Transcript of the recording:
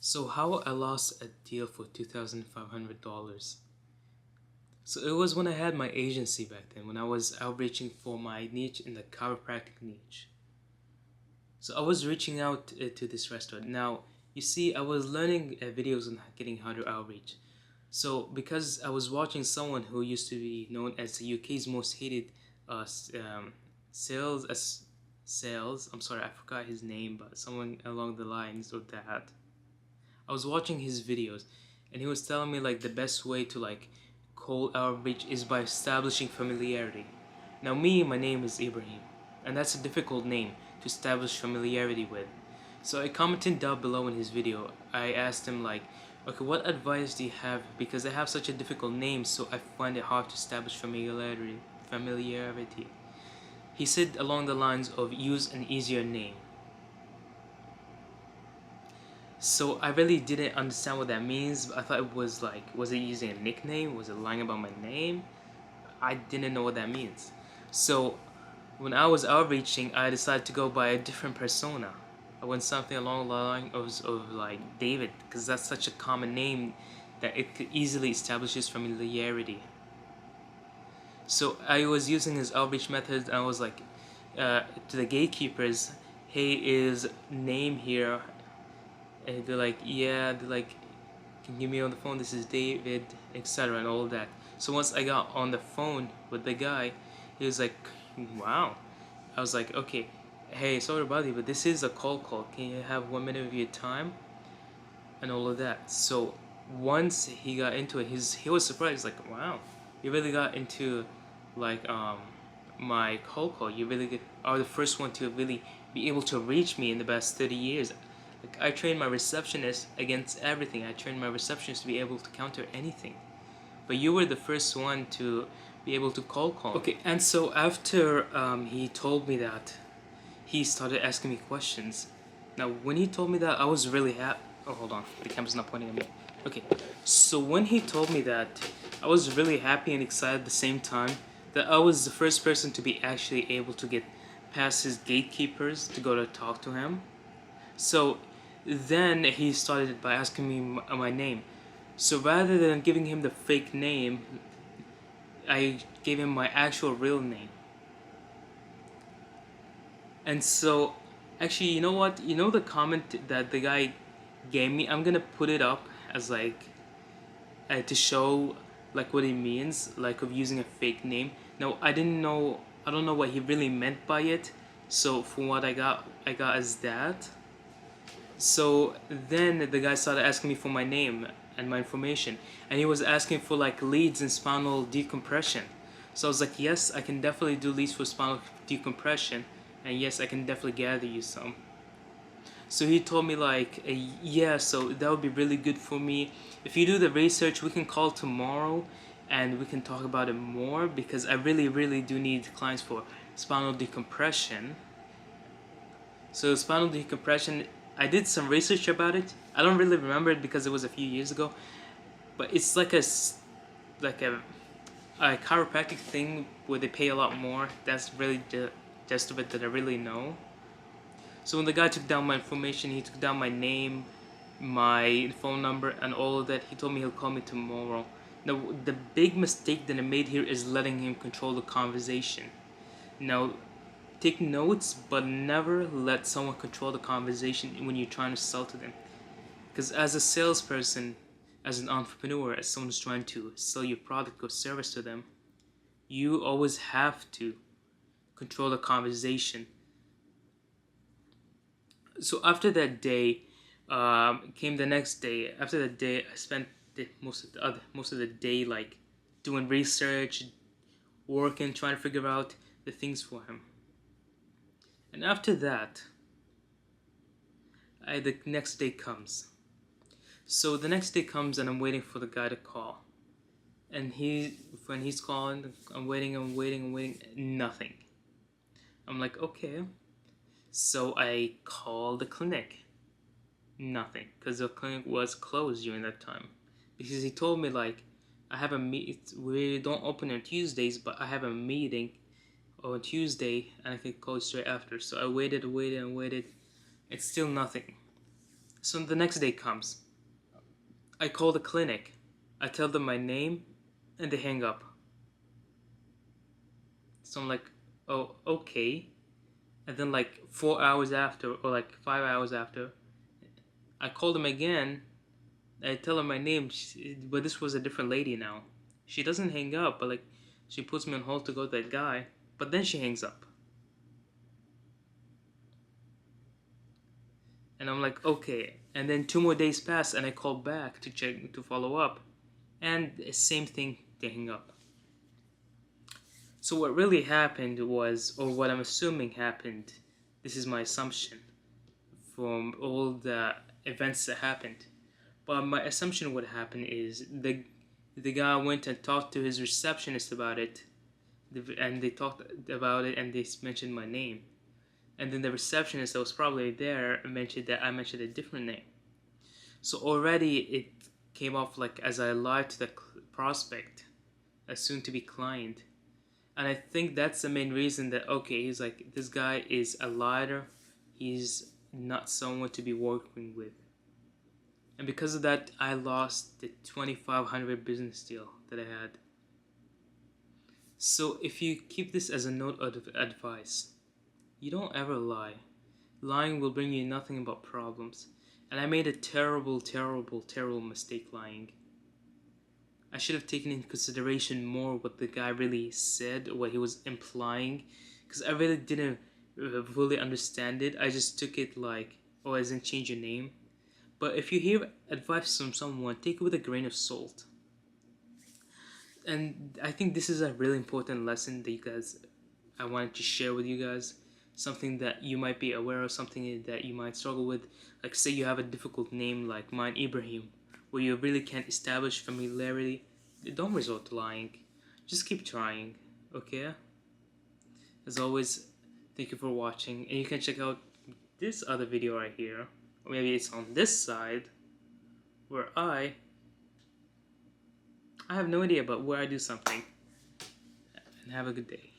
So how I lost a deal for $2,500. So it was when I had my agency back then, when I was outreaching for my niche in the chiropractic niche. So I was reaching out to this restaurant. Now, you see, I was learning videos on getting how to outreach. So because I was watching someone who used to be known as the UK's most hated uh, s- um, sales as sales. I'm sorry, I forgot his name, but someone along the lines of that. I was watching his videos, and he was telling me like the best way to like cold outreach is by establishing familiarity. Now me, my name is Ibrahim, and that's a difficult name to establish familiarity with. So I commented down below in his video. I asked him like, okay, what advice do you have? Because I have such a difficult name, so I find it hard to establish familiarity. Familiarity. He said along the lines of use an easier name. So I really didn't understand what that means. I thought it was like, was it using a nickname? Was it lying about my name? I didn't know what that means. So when I was outreaching, I decided to go by a different persona. I went something along the line of like David, because that's such a common name that it could easily establishes familiarity. So I was using his outreach methods. And I was like, to the gatekeepers, hey, is name here? And they're like, yeah, they're like, can you give me on the phone, this is David, etc. and all of that. So once I got on the phone with the guy, he was like, wow. I was like, okay, hey, sorry about you, but this is a cold call. Can you have 1 minute of your time? And all of that. So once he got into it, he was surprised, like, wow, you really got into like my cold call. You really are the first one to really be able to reach me in the past 30 years. Like I trained my receptionist against everything. I trained my receptionist to be able to counter anything. But you were the first one to be able to cold call. Okay, and so after he told me that, he started asking me questions. Now, when he told me that, I was really happy. Oh, hold on, the camera's not pointing at me. Okay, so when he told me that, I was really happy and excited at the same time that I was the first person to be actually able to get past his gatekeepers to go to talk to him. So then he started by asking me my name. So rather than giving him the fake name, I gave him my actual real name. And so, actually, you know what? You know the comment that the guy gave me? I'm gonna put it up as like to show like what it means, like of using a fake name. Now, I didn't know. I don't know what he really meant by it. So from what I got as that. So then the guy started asking me for my name and my information, and he was asking for like leads in spinal decompression. So I was like, yes, I can definitely do leads for spinal decompression, and yes, I can definitely gather you some. So he told me like, yeah, so that would be really good for me. If you do the research, we can call tomorrow, and we can talk about it more because I really, really do need clients for spinal decompression. So spinal decompression, I did some research about it. I don't really remember it because it was a few years ago, but it's like like a chiropractic thing where they pay a lot more. That's really just of it that I really know. So when the guy took down my information, he took down my name, my phone number, and all of that. He told me he'll call me tomorrow. Now the big mistake that I made here is letting him control the conversation. Now take notes, but never let someone control the conversation when you're trying to sell to them. Because as a salesperson, as an entrepreneur, as someone who's trying to sell your product or service to them, you always have to control the conversation. So after that day, came the next day. After that day, I spent most of the day like doing research, working, trying to figure out the things for him. And after that, the next day comes. So the next day comes and I'm waiting for the guy to call. And when he's calling, I'm waiting, I'm waiting, nothing. I'm like, okay. So I call the clinic. Nothing, because the clinic was closed during that time. Because he told me like, I have a meet. We don't open on Tuesdays, but I have a meeting on Tuesday, and I can call straight after. So I waited, waited, and waited. It's still nothing. So the next day comes. I call the clinic. I tell them my name, and they hang up. So I'm like, oh, okay. And then like 4 hours after, or like 5 hours after, I call them again. I tell her my name, but this was a different lady now. She doesn't hang up, but like she puts me on hold to go to that guy, but then she hangs up. And I'm like, okay. And then 2 more days pass, and I call back to check to follow up, and same thing, they hang up. So what really happened was, or what I'm assuming happened, this is my assumption from all the events that happened. But my assumption what happened is the guy went and talked to his receptionist about it, and they talked about it, and they mentioned my name. And then the receptionist that was probably there mentioned that I mentioned a different name. So already it came off like as I lied to the prospect, a soon-to-be client. And I think that's the main reason that, okay, he's like, this guy is a liar. He's not someone to be working with. And because of that, I lost the 2,500 business deal that I had. So if you keep this as a note of advice, you don't ever lie. Lying will bring you nothing but problems. And I made a terrible, terrible, terrible mistake lying. I should have taken into consideration more what the guy really said, or what he was implying, because I really didn't fully understand it. I just took it like, oh, as in change your name. But if you hear advice from someone, take it with a grain of salt. And I think this is a really important lesson that I wanted to share with you guys. Something that you might be aware of, something that you might struggle with. Like say you have a difficult name like mine, Ibrahim, where you really can't establish familiarity. Don't resort to lying. Just keep trying, okay? As always, thank you for watching, and you can check out this other video right here, or maybe it's on this side, where I have no idea, but where I do something. And have a good day.